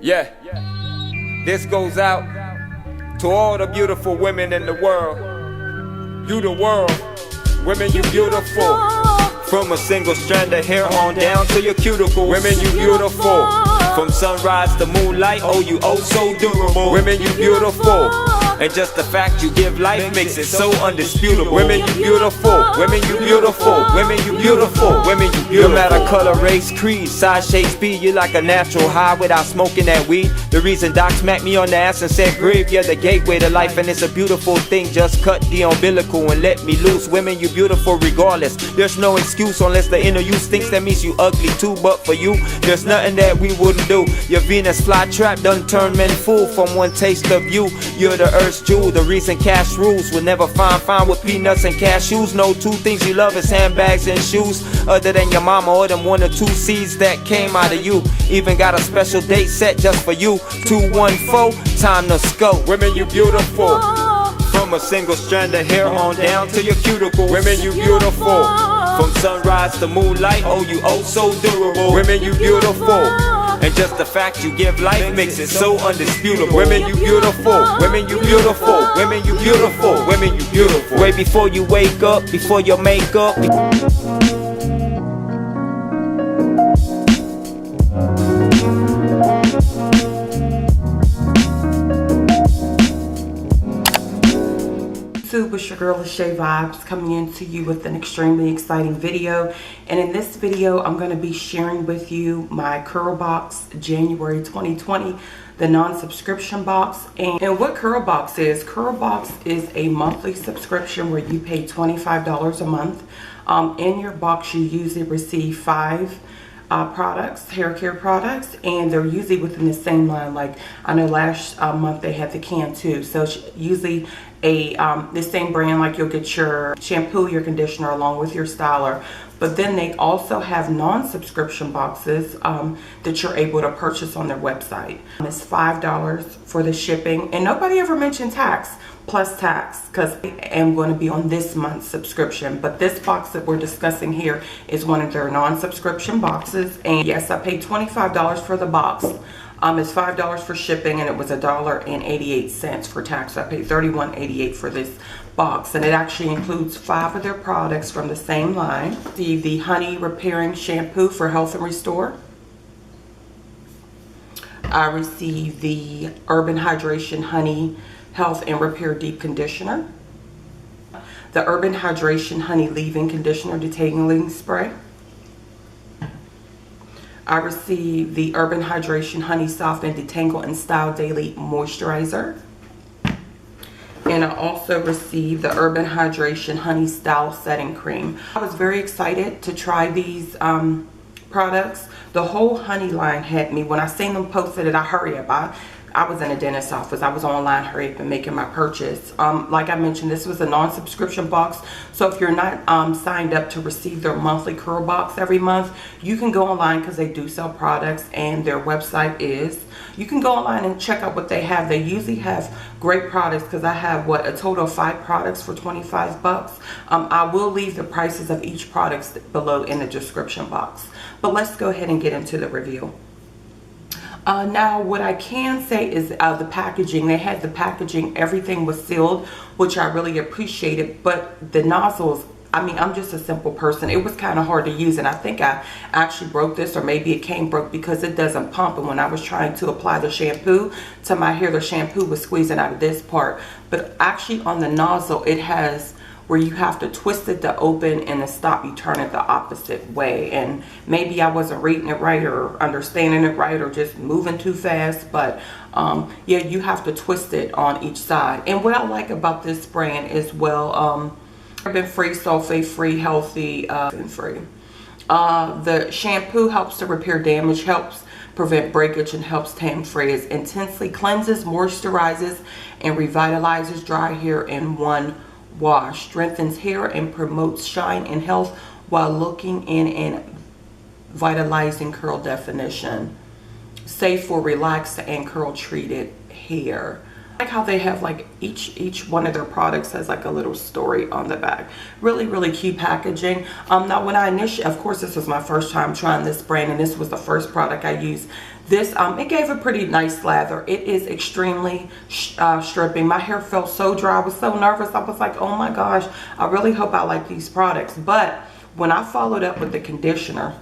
Yeah, this goes out to all the beautiful women in the world. You the world, women you beautiful. From a single strand of hair on down to your cuticles. Women you beautiful. From sunrise to moonlight, oh you oh so durable. Women you beautiful. And just the fact you give life makes it so undisputable. Women you beautiful, women you beautiful, women you beautiful, women you beautiful. No matter color, race, creed, size, shape, speed, you're like a natural high without smoking that weed. The reason Doc smacked me on the ass and said grave, you're the gateway to life and it's a beautiful thing. Just cut the umbilical and let me loose. Women you beautiful regardless. There's no excuse unless the inner you stinks, that means you ugly too. But for you, there's nothing that we wouldn't do. Your Venus flytrap done turned men fool from one taste of you. You're the earth's jewel, the reason cash rules. Will never find fine with peanuts and cashews. No two things you love is handbags and shoes, other than your mama or them 1 or 2 seeds that came out of you. Even got a special date set just for you. 214, time to scope. Women you beautiful. From a single strand of hair on down to your cuticles. Women you beautiful. From sunrise to moonlight, oh you oh so durable. Women you beautiful. And just the fact you give life makes it so undisputable. Women you beautiful, women you beautiful, women you beautiful, women you beautiful. Way before you wake up, before your makeup. It's your girl Lachey Vibes coming into you with an extremely exciting video, and in this video I'm going to be sharing with you my CurlBox January 2020, the non-subscription box. And what CurlBox is a monthly subscription where you pay $25 a month. In your box you usually receive 5 products, hair care products, and they're usually within the same line. Like I know last month they had the can too, so it's usually the same brand. Like you'll get your shampoo, your conditioner along with your styler, but then they also have non-subscription boxes that you're able to purchase on their website. It's $5 for the shipping, and nobody ever mentioned tax plus tax because I am going to be on this month's subscription. But this box that we're discussing here is one of their non-subscription boxes, and yes, I paid $25 for the box. It's $5 for shipping, and it was $1.88 for tax. I paid $31.88 for this box, and it actually includes 5 of their products from the same line. The Honey Repairing Shampoo for Health and Restore. I received the Urbanhydration Honey Health and Repair Deep Conditioner. The Urbanhydration Honey Leave-In Conditioner Detangling Spray. I received the Urbanhydration Honey Soft and Detangle and Style Daily Moisturizer. And I also received the Urbanhydration Honey Style Setting Cream. I was very excited to try these products. The whole honey line had me. When I seen them posted it, I hurry up. I was in a dentist's office. I was online, hurry up and making my purchase. Like I mentioned, this was a non-subscription box. So if you're not signed up to receive their monthly CurlBox every month, you can go online because they do sell products, and their website is. You can go online and check out what they have. They usually have great products because I have a total of 5 products for 25 bucks. I will leave the prices of each product below in the description box. But let's go ahead and get into the review. Now what I can say is the packaging. They had the packaging, everything was sealed, which I really appreciated, but the nozzles, I mean, I'm just a simple person. It was kind of hard to use, and I think I actually broke this, or maybe it came broke because it doesn't pump. And when I was trying to apply the shampoo to my hair, the shampoo was squeezing out of this part. But actually on the nozzle, it has where you have to twist it to open, and to stop you turn it the opposite way. And maybe I wasn't reading it right or understanding it right or just moving too fast, but yeah, you have to twist it on each side. And what I like about this brand is, paraben-free, sulfate-free, healthy, and free. The shampoo helps to repair damage, helps prevent breakage, and helps tan frizz. It intensely cleanses, moisturizes, and revitalizes dry hair in one wash. Strengthens hair and promotes shine and health while looking in and vitalizing curl definition. Safe for relaxed and curl treated hair. I like how they have like each one of their products has like a little story on the back. Really cute packaging. Now when I initially, of course this was my first time trying this brand, and this was the first product I used. This it gave a pretty nice lather. It is extremely stripping. My hair felt so dry. I was so nervous. I was like, oh my gosh, I really hope I like these products. But when I followed up with the conditioner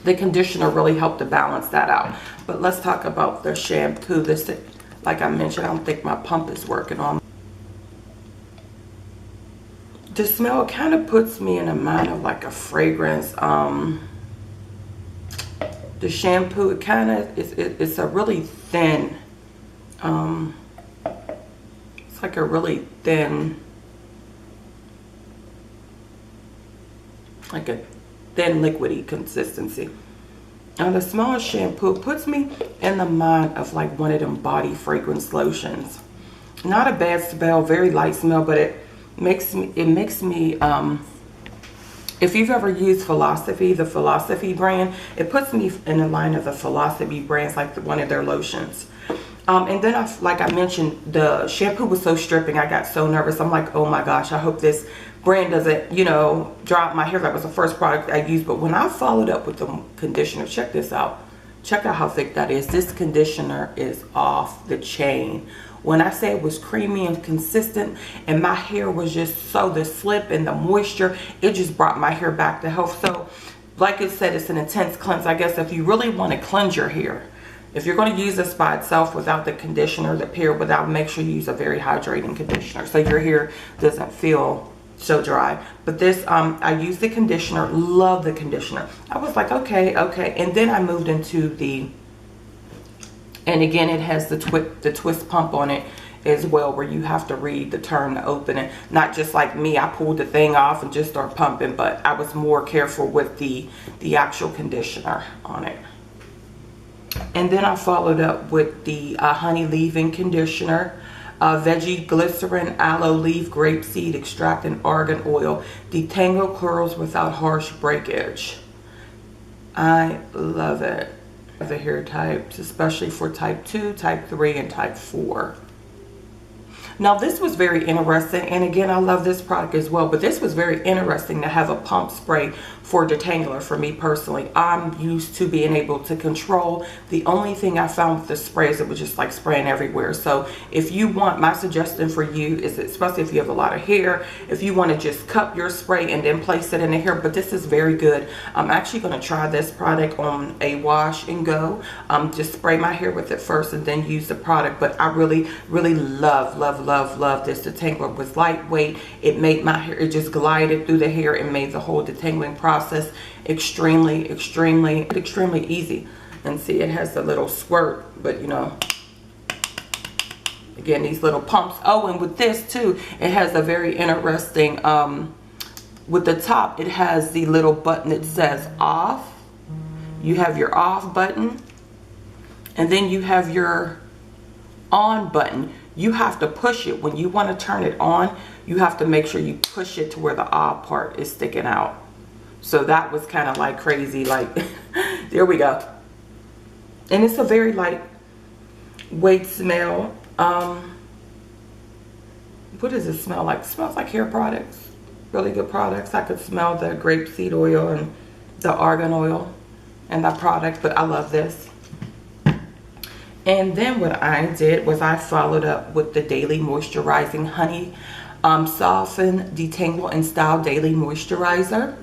really helped to balance that out. But let's talk about the shampoo. This, like I mentioned, I don't think my pump is working on. The smell kind of puts me in a mind of like a fragrance. The shampoo, it kind of, it's a really thin, it's like a really thin, like a thin liquidy consistency. Now the smell of shampoo puts me in the mind of like one of them body fragrance lotions. Not a bad smell, very light smell, but it makes me if you've ever used Philosophy, the Philosophy brand, it puts me in the line of the Philosophy brands, like one of their lotions. And then, like I mentioned, the shampoo was so stripping, I got so nervous. I'm like, oh my gosh, I hope this brand doesn't, you know, dry out my hair. That was the first product I used. But when I followed up with the conditioner, check this out. Check out how thick that is. This conditioner is off the chain. When I say it was creamy and consistent, and my hair was just so, the slip and the moisture, it just brought my hair back to health. So like it said, it's an intense cleanse. I guess if you really want to cleanse your hair, if you're going to use this by itself without the conditioner, the pair without, make sure you use a very hydrating conditioner so your hair doesn't feel so dry. But this, I used the conditioner, love the conditioner. I was like, okay. And then I moved into the, and again, it has the twist pump on it as well, where you have to read the turn to open it. Not just like me, I pulled the thing off and just start pumping, but I was more careful with the actual conditioner on it. And then I followed up with the honey leave-in conditioner, veggie glycerin, aloe leaf, grapeseed extract, and argan oil. Detangle curls without harsh breakage. I love it. The hair types, especially for type 2, type 3, and type 4. Now this was very interesting, and again, I love this product as well, but this was very interesting to have a pump spray for detangler for me personally. I'm used to being able to control. The only thing I found with the sprays, it was just like spraying everywhere. So if you want, my suggestion for you is, especially if you have a lot of hair, if you want to just cup your spray and then place it in the hair, but this is very good. I'm actually going to try this product on a wash and go. Just spray my hair with it first and then use the product. But I really love this detangler. It was lightweight. It made my hair, it just glided through the hair and made the whole detangling process extremely easy. And see, it has a little squirt, but you know, again, these little pumps. Oh, and with this too, it has a very interesting, with the top, it has the little button that says off. You have your off button, and then you have your on button. You have to push it. When you want to turn it on, you have to make sure you push it to where the off part is sticking out. So that was kind of like crazy, like there we go. And it's a very lightweight smell. What does it smell like? It smells like hair products, really good products. I could smell the grapeseed oil and the argan oil and that product, but I love this. And then what I did was I followed up with the Daily Moisturizing Honey Soften, Detangle, and Style Daily Moisturizer.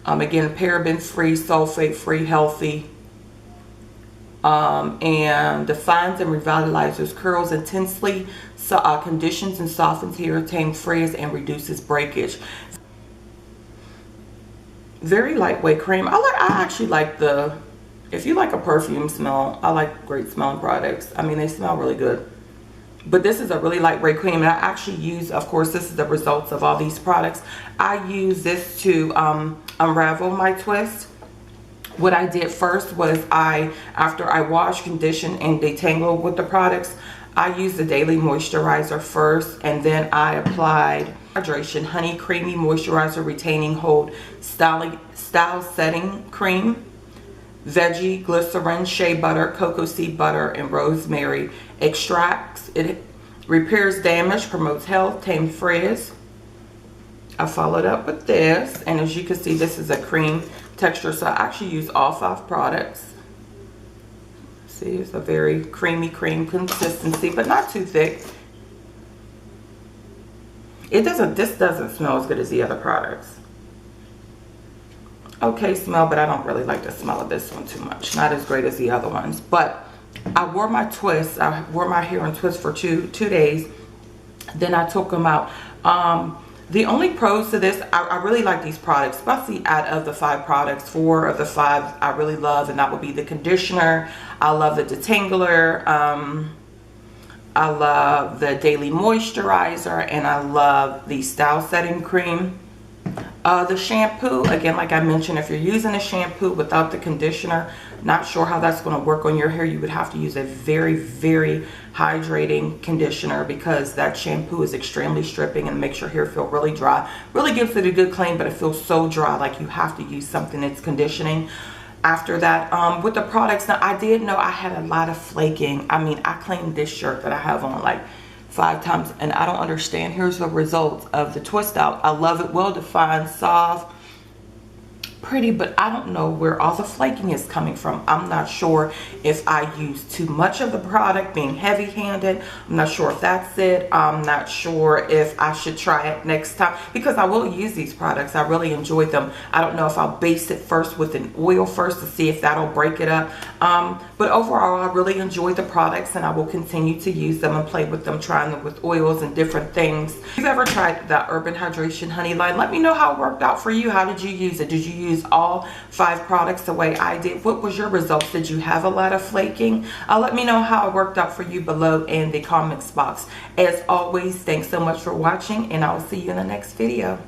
Again, paraben-free, sulfate-free, healthy. And defines and revitalizes curls intensely, conditions and softens hair, tames frizz, and reduces breakage. Very lightweight cream. I actually like the, if you like a perfume smell, I like great smelling products. I mean, they smell really good. But this is a really lightweight cream, and I actually use, of course, this is the results of all these products. I use this to unravel my twist. What I did first was after I wash, condition, and detangle with the products, I used the Daily Moisturizer first, and then I applied Hydration Honey Creamy Moisturizer Retaining Hold Style Setting Cream. veggie glycerin, shea butter, cocoa seed butter, and rosemary extracts. It repairs damage, promotes health, tames frizz. I followed up with this, and as you can see, this is a cream texture, so I actually use all 5 products. See, it's a very creamy cream consistency, but not too thick. This doesn't smell as good as the other products. Okay smell, but I don't really like the smell of this one too much. Not as great as the other ones. But I wore my twists. I wore my hair in twists for two days. Then I took them out. The only pros to this, I really like these products, especially out of the 5 products. 4 of the 5 I really love, and that would be the conditioner. I love the detangler. I love the daily moisturizer, and I love the style setting cream. The shampoo, again, like I mentioned, if you're using a shampoo without the conditioner, not sure how that's going to work on your hair. You would have to use a very, very hydrating conditioner, because that shampoo is extremely stripping and makes your hair feel really dry. Really gives it a good clean, but it feels so dry, like you have to use something that's conditioning. After that, with the products, now I did know I had a lot of flaking. I mean, I cleaned this shirt that I have on like 5 times, and I don't understand. Here's the result of the twist out. I love it, well defined, soft, pretty, but I don't know where all the flaking is coming from. I'm not sure if I use too much of the product, being heavy-handed. I'm not sure if that's it. I'm not sure if I should try it next time, because I will use these products. I really enjoyed them. I don't know if I'll base it first with an oil first to see if that'll break it up. But overall, I really enjoyed the products, and I will continue to use them and play with them, trying them with oils and different things. If you've ever tried the Urbanhydration honey line, let me know how it worked out for you. How did you use it? Did you use all 5 products the way I did? What was your results? Did you have a lot of flaking? Let me know how it worked out for you below in the comments box. As always, thanks so much for watching, and I'll see you in the next video.